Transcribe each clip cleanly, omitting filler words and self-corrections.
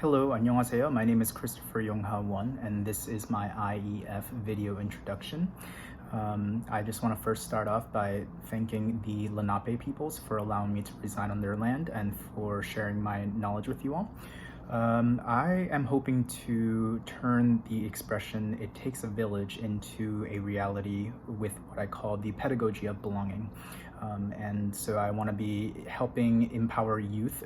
Hello, 안녕하세요. My name is Christopher Yongha Won, and this is my IEF video introduction. I just want to first start off by thanking the Lenape peoples for allowing me to reside on their land and for sharing my knowledge with you all. I am hoping to turn the expression "it takes a village" into a reality with what I call the pedagogy of belonging. And so I want to be helping empower youth,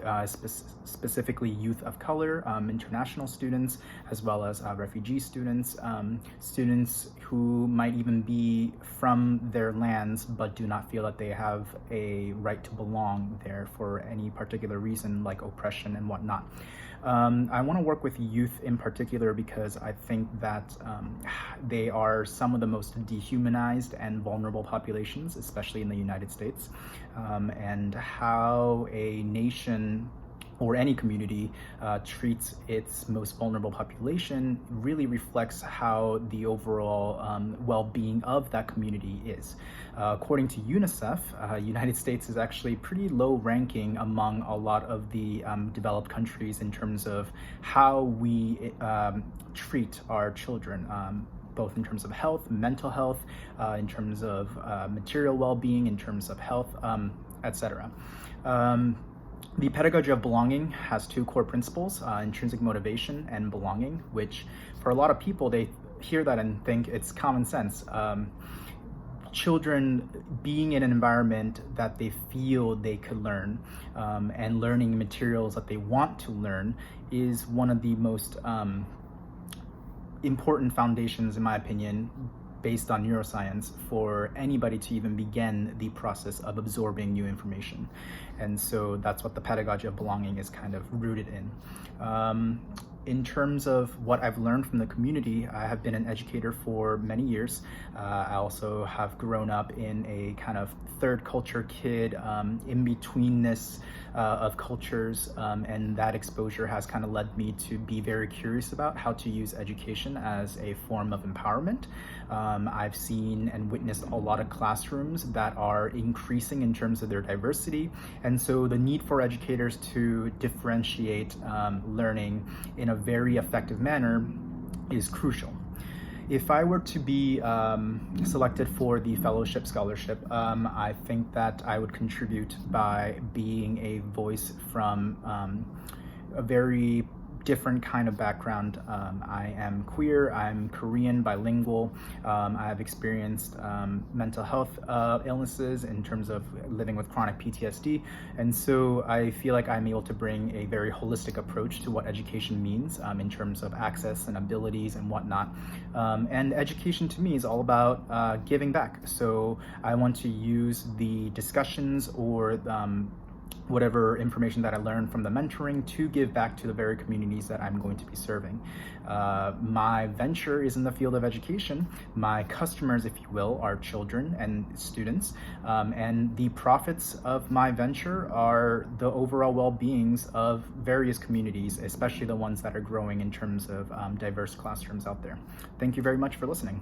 specifically youth of color, international students, as well as refugee students, students who might even be from their lands but do not feel that they have a right to belong there for any particular reason, like oppression and whatnot. I want to work with youth in particular because I think that they are some of the most dehumanized and vulnerable populations, especially in the United States, and how a nation or any community treats its most vulnerable population really reflects how the overall well-being of that community is. According to UNICEF, United States is actually pretty low ranking among a lot of the developed countries in terms of how we treat our children. Both in terms of health, mental health, in terms of material well-being, in terms of health, etc. The pedagogy of belonging has two core principles, intrinsic motivation and belonging, which for a lot of people, they hear that and think it's common sense. Children being in an environment that they feel they could learn and learning materials that they want to learn is one of the most important foundations, in my opinion, based on neuroscience, for anybody to even begin the process of absorbing new information. And so that's what the pedagogy of belonging is kind of rooted in. In terms of what I've learned from the community, I have been an educator for many years. I also have grown up in a kind of third culture kid, in-betweenness of cultures, and that exposure has kind of led me to be very curious about how to use education as a form of empowerment. I've seen and witnessed a lot of classrooms that are increasing in terms of their diversity, and so the need for educators to differentiate learning in a very effective manner is crucial. If I were to be selected for the fellowship scholarship, I think that I would contribute by being a voice from a very different kind of background. I am queer, I'm Korean, bilingual. I have experienced mental health illnesses in terms of living with chronic PTSD. And so I feel like I'm able to bring a very holistic approach to what education means in terms of access and abilities and whatnot. And education to me is all about giving back. So I want to use the discussions or whatever information that I learned from the mentoring to give back to the very communities that I'm going to be serving. My venture is in the field of education. My customers, if you will, are children and students, and the profits of my venture are the overall well-beings of various communities, especially the ones that are growing in terms of diverse classrooms out there. Thank you very much for listening.